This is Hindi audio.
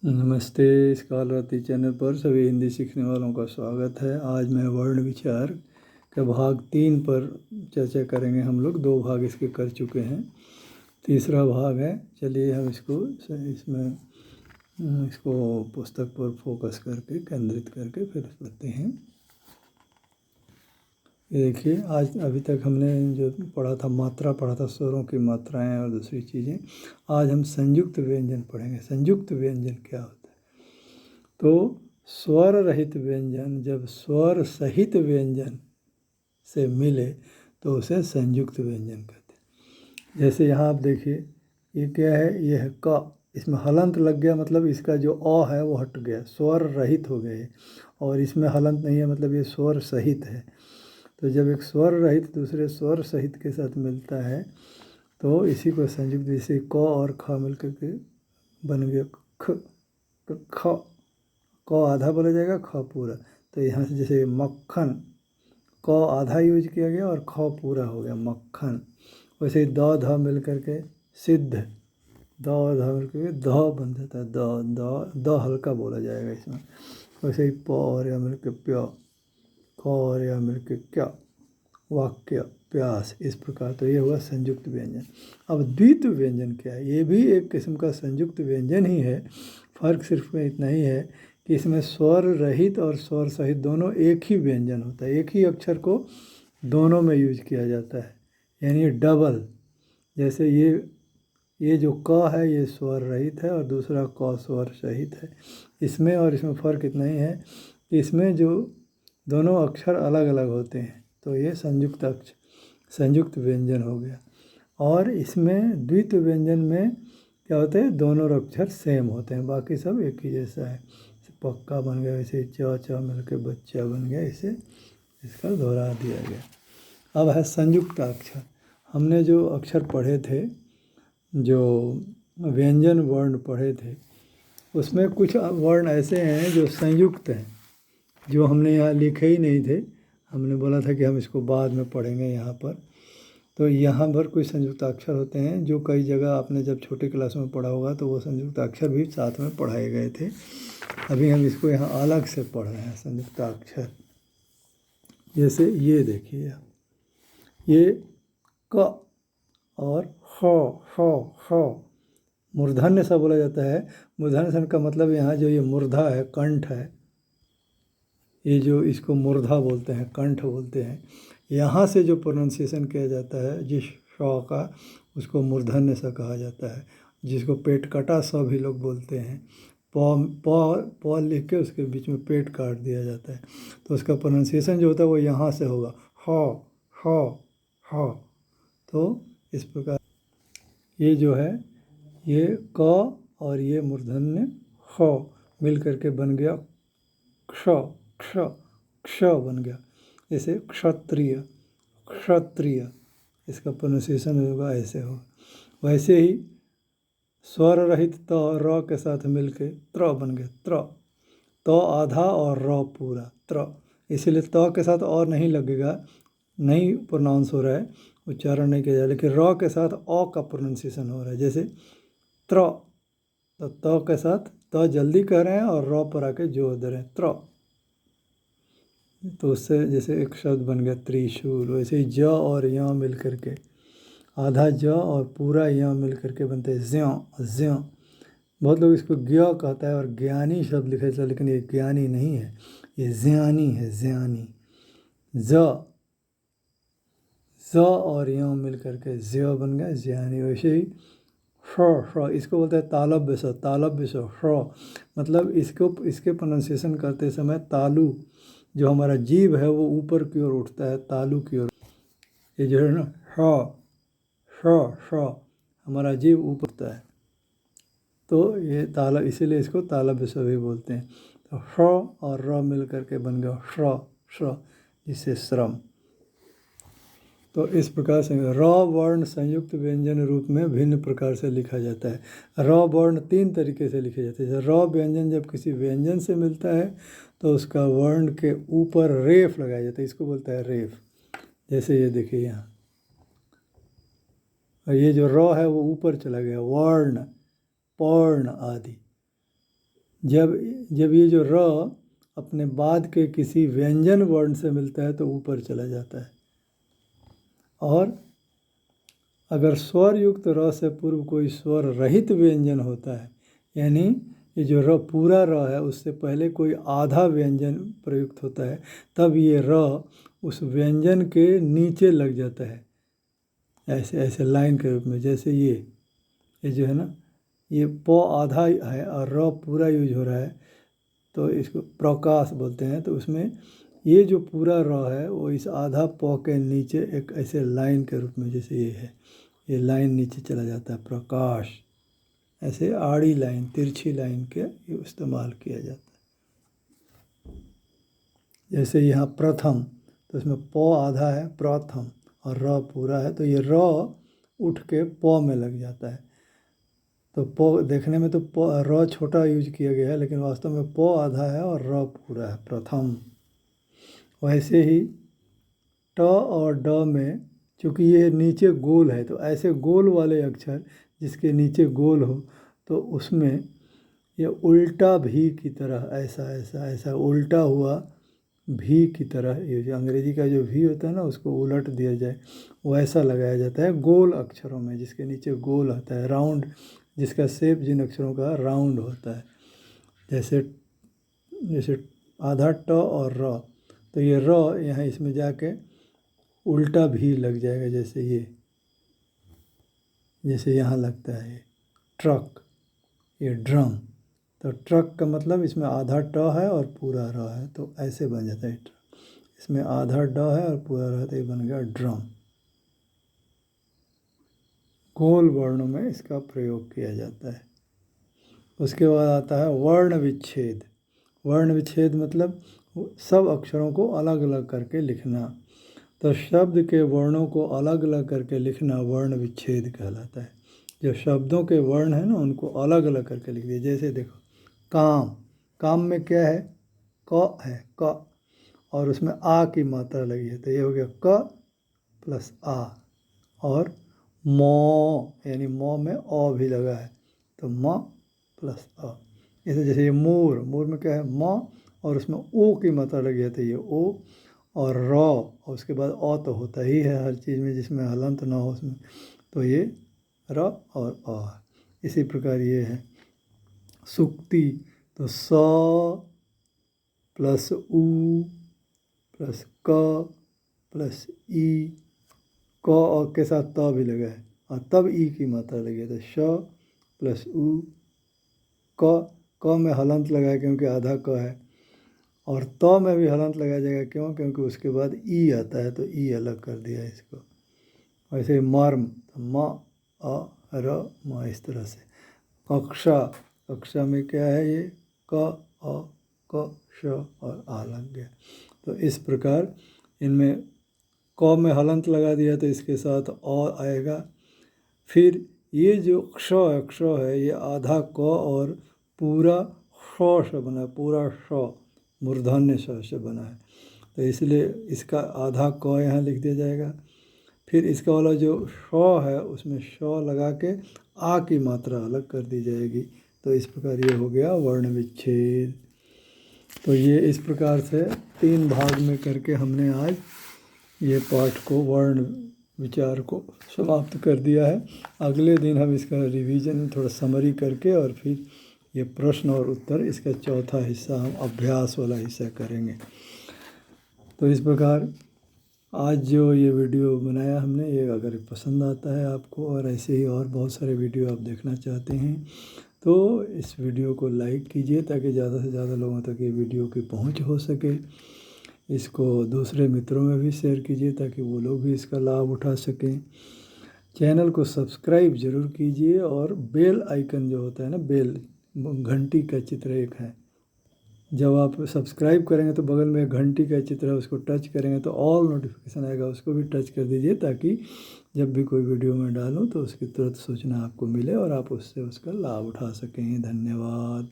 नमस्ते। स्कॉलरती चैनल पर सभी हिंदी सीखने वालों का स्वागत है। आज मैं वर्ण विचार के भाग 3 पर चर्चा करेंगे। हम लोग 2 भाग इसके कर चुके हैं, तीसरा भाग है। चलिए हम इसको पुस्तक पर फोकस करके केंद्रित करके फिर पढ़ते हैं। ये देखिए, आज अभी तक हमने जो पढ़ा था मात्रा पढ़ा था, स्वरों की मात्राएं और दूसरी चीज़ें। आज हम संयुक्त व्यंजन पढ़ेंगे। संयुक्त व्यंजन क्या होता है? तो स्वर रहित व्यंजन जब स्वर सहित व्यंजन से मिले तो उसे संयुक्त व्यंजन कहते हैं। जैसे यहाँ आप देखिए, ये क्या है? ये है क। इसमें हलंत लग गया, मतलब इसका जो अ है वो हट गया, स्वर रहित हो गए। और इसमें हलंत नहीं है, मतलब ये स्वर सहित है। तो जब एक स्वर रहित दूसरे स्वर सहित के साथ मिलता है तो इसी को संयुक्त, जैसे क और ख मिलकर के बन गया ख। तो ख, क आधा बोला जाएगा, ख पूरा। तो यहाँ से जैसे मक्खन, क आधा यूज किया गया और ख पूरा हो गया मक्खन। वैसे ही द ध मिल करके सिद्ध, द और ध मिल करके ध बन जाता है। द हल्का बोला जाएगा इसमें। वैसे ही प और या मिल के प्य, क और या मिल के क्या, वाक्य, प्यास, इस प्रकार। तो ये हुआ संयुक्त व्यंजन। अब द्वित व्यंजन क्या है? ये भी एक किस्म का संयुक्त व्यंजन ही है। फर्क सिर्फ में इतना ही है कि इसमें स्वर रहित और स्वर सहित दोनों एक ही व्यंजन होता है। एक ही अक्षर को दोनों में यूज किया जाता है, यानी डबल। जैसे ये जो क है ये स्वर रहित है और दूसरा क स्वर सहित है। इसमें और इसमें फ़र्क इतना ही है कि इसमें जो दोनों अक्षर अलग अलग होते हैं तो ये संयुक्त व्यंजन हो गया। और इसमें द्वित व्यंजन में क्या होता है? दोनों अक्षर सेम होते हैं, बाकी सब एक ही जैसा है। पक्का बन गया, वैसे च मिल के बच्चा बन गया, इसे इसका दोहरा दिया गया। अब है संयुक्त अक्षर। हमने जो अक्षर पढ़े थे, जो व्यंजन वर्ण पढ़े थे, उसमें कुछ वर्ण ऐसे हैं जो संयुक्त हैं, जो हमने यहाँ लिखे ही नहीं थे। हमने बोला था कि हम इसको बाद में पढ़ेंगे यहाँ पर। तो यहाँ पर कुछ संयुक्ताक्षर होते हैं जो कई जगह आपने जब छोटे क्लास में पढ़ा होगा तो वो संयुक्ताक्षर भी साथ में पढ़ाए गए थे। अभी हम इसको यहाँ अलग से पढ़ रहे हैं, संयुक्ताक्षर। जैसे ये देखिए आप, ये क और ह मूर्धन्य सा बोला जाता है। मूर्धन्य सन का मतलब यहाँ जो ये मूर्धा है, कंठ है, ये जो इसको मूर्धा बोलते हैं, कंठ बोलते हैं। यहाँ से जो प्रोनाउंसिएशन किया जाता है जिस श का, उसको मूर्धन्य सा कहा जाता है। जिसको पेट कटा स भी लोग बोलते हैं। प लिख के उसके बीच में पेट काट दिया जाता है, तो उसका प्रोनाउंसिएशन जो होता है वो यहाँ से होगा, ह। तो इस प्रकार ये जो है, ये क और ये मूर्धन्य ह मिल करके बन गया क्ष। क्ष बन गया। जैसे क्षत्रिय, इसका प्रोनाउंसिएशन होगा ऐसे होगा। वैसे ही स्वर रहित त र के साथ मिलके त्र बन गया, त्र। त आधा और र पूरा, त्र। इसीलिए त के साथ और नहीं लगेगा, नहीं प्रोनाउंस हो रहा है, उच्चारण नहीं किया जा रहा, लेकिन र के साथ अ का प्रोनाउंसिएशन हो रहा है। जैसे त्र, तो त के साथ त जल्दी कह रहे हैं और र पर आके जोर दे रहे हैं, त्र। तो उससे जैसे एक शब्द बन गया त्रिशूल। वैसे ही ज और य मिल करके, आधा ज और पूरा य मिल करके बनते हैं ज्यों। बहुत लोग इसको ज्ञ कहता है और ज्ञानी शब्द लिखे थे, लेकिन ये ज्ञानी नहीं है, ये ज्ञानी है, ज्ञानी। ज और य मिल करके ज्य बन गया, ज्ञानी। वैसे ही इसको बोलते हैं तालव्य स, मतलब इसके प्रोनाउंसिएशन करते समय तालु, जो हमारा जीभ है वो ऊपर की ओर उठता है, तालु की ओर। ये जो है ना हमारा जीभ ऊपर उठता है, तो ये तालव, इसीलिए इसको तालव्य स भी बोलते हैं। तो ह्र और र मिल करके बन गया श्र, जिससे श्रम। तो इस प्रकार से र वर्ण संयुक्त व्यंजन रूप में भिन्न प्रकार से लिखा जाता है। र वर्ण 3 तरीके से लिखे जाते हैं। र व्यंजन जब किसी व्यंजन से मिलता है तो उसका वर्ण के ऊपर रेफ लगाया जाता है, इसको बोलता है रेफ। जैसे ये देखिए यहाँ, और ये जो र है वो ऊपर चला गया, वर्ण, पर्ण आदि। जब जब ये जो र अपने बाद के किसी व्यंजन वर्ण से मिलता है तो ऊपर चला जाता है। और अगर स्वर युक्त र से पूर्व कोई स्वर रहित व्यंजन होता है, यानी ये जो र पूरा र है उससे पहले कोई आधा व्यंजन प्रयुक्त होता है, तब ये र उस व्यंजन के नीचे लग जाता है, ऐसे ऐसे लाइन के रूप में। जैसे ये जो है ना, ये प आधा है और र पूरा यूज हो रहा है, तो इसको प्रकाश बोलते हैं। तो उसमें ये जो पूरा र है वो इस आधा प के नीचे एक ऐसे लाइन के रूप में, जैसे ये है, ये लाइन नीचे चला जाता है, प्रकाश। ऐसे आड़ी लाइन, तिरछी लाइन के इस्तेमाल किया जाता है। जैसे यहाँ प्रथम, तो इसमें प आधा है, प्रथम, और र पूरा है, तो ये र उठ के प में लग जाता है। तो प देखने में तो र छोटा यूज किया गया है, लेकिन वास्तव में प आधा है और र पूरा है, प्रथम। वैसे ही ट और ड में, चूँकि ये नीचे गोल है, तो ऐसे गोल वाले अक्षर जिसके नीचे गोल हो, तो उसमें ये उल्टा भी की तरह, ऐसा ऐसा ऐसा उल्टा हुआ भी की तरह, ये जो अंग्रेजी का जो भी होता है ना, उसको उलट दिया जाए, वो ऐसा लगाया जाता है गोल अक्षरों में, जिसके नीचे गोल होता है, राउंड, जिसका शेप जिन अक्षरों का राउंड होता है। जैसे जैसे आधा ट और र, तो ये र यहाँ इसमें जाके उल्टा भी लग जाएगा, जैसे यहाँ लगता है ये ट्रक, ये ड्रम। तो ट्रक का मतलब इसमें आधा ट है और पूरा र है, तो ऐसे बन जाता है ट्रक। इसमें आधा ड है और पूरा र है, तो ये बन गया ड्रम। गोल वर्णों में इसका प्रयोग किया जाता है। उसके बाद आता है वर्ण विच्छेद। वर्ण विच्छेद मतलब सब अक्षरों को अलग अलग करके लिखना। तो शब्द के वर्णों को अलग अलग करके लिखना वर्ण विच्छेद कहलाता है। जो शब्दों के वर्ण हैं ना, उनको अलग अलग करके लिख दिया। जैसे देखो, काम, काम में क्या है, क है, क, और उसमें आ की मात्रा लगी है, तो ये हो गया क प्लस आ। और मौ, यानी मौ में अ भी लगा है, तो म प्लस अ। इसे जैसे ये मोर, मोर में क्या है, म, और उसमें ओ की मात्रा लगी है, तो ये ओ, और र, और उसके बाद अ तो होता ही है हर चीज़ में जिसमें हलंत ना हो उसमें, तो ये र और अ। इसी प्रकार ये है सुक्ति, तो स प्लस उ प्लस क प्लस ई, क और के साथ त भी लगा है, और तब ई की मात्रा लगी है, तो श प्लस उ, क में हलंत लगा है क्योंकि आधा क है, और त में भी हलंत लगाया जाएगा, क्यों, क्योंकि उसके बाद ई आता है, तो ई अलग कर दिया इसको। वैसे ही मर्म, तो म अ र म, इस तरह से। कक्षा, कक्षा में क्या है, ये क अ क श और आ लग गया। तो इस प्रकार इनमें क में हलंत लगा दिया तो इसके साथ अ आएगा। फिर ये जो क्ष है, क्ष है, ये आधा क और पूरा श से बना है, पूरा श मूर्धन्य श से बना है, तो इसलिए इसका आधा क यहाँ लिख दिया जाएगा। फिर इसका वाला जो श है उसमें श लगा के आ की मात्रा अलग कर दी जाएगी। तो इस प्रकार ये हो गया वर्ण विच्छेद। तो ये इस प्रकार से 3 भाग में करके हमने आज ये पाठ को, वर्ण विचार को समाप्त कर दिया है। अगले दिन हम इसका रिवीजन थोड़ा समरी करके और फिर ये प्रश्न और उत्तर, इसका चौथा हिस्सा हम अभ्यास वाला हिस्सा करेंगे। तो इस प्रकार आज जो ये वीडियो बनाया हमने, ये अगर पसंद आता है आपको, और ऐसे ही और बहुत सारे वीडियो आप देखना चाहते हैं, तो इस वीडियो को लाइक कीजिए ताकि ज़्यादा से ज़्यादा लोगों तक ये वीडियो की पहुंच हो सके। इसको दूसरे मित्रों में भी शेयर कीजिए ताकि वो लोग भी इसका लाभ उठा सकें। चैनल को सब्सक्राइब ज़रूर कीजिए, और बेल आइकन जो होता है ना, बेल घंटी का चित्र एक है, जब आप सब्सक्राइब करेंगे तो बगल में एक घंटी का चित्र है, उसको टच करेंगे तो ऑल नोटिफिकेशन आएगा, उसको भी टच कर दीजिए ताकि जब भी कोई वीडियो में डालूं तो उसकी तुरंत सूचना आपको मिले और आप उससे उसका लाभ उठा सकें। धन्यवाद।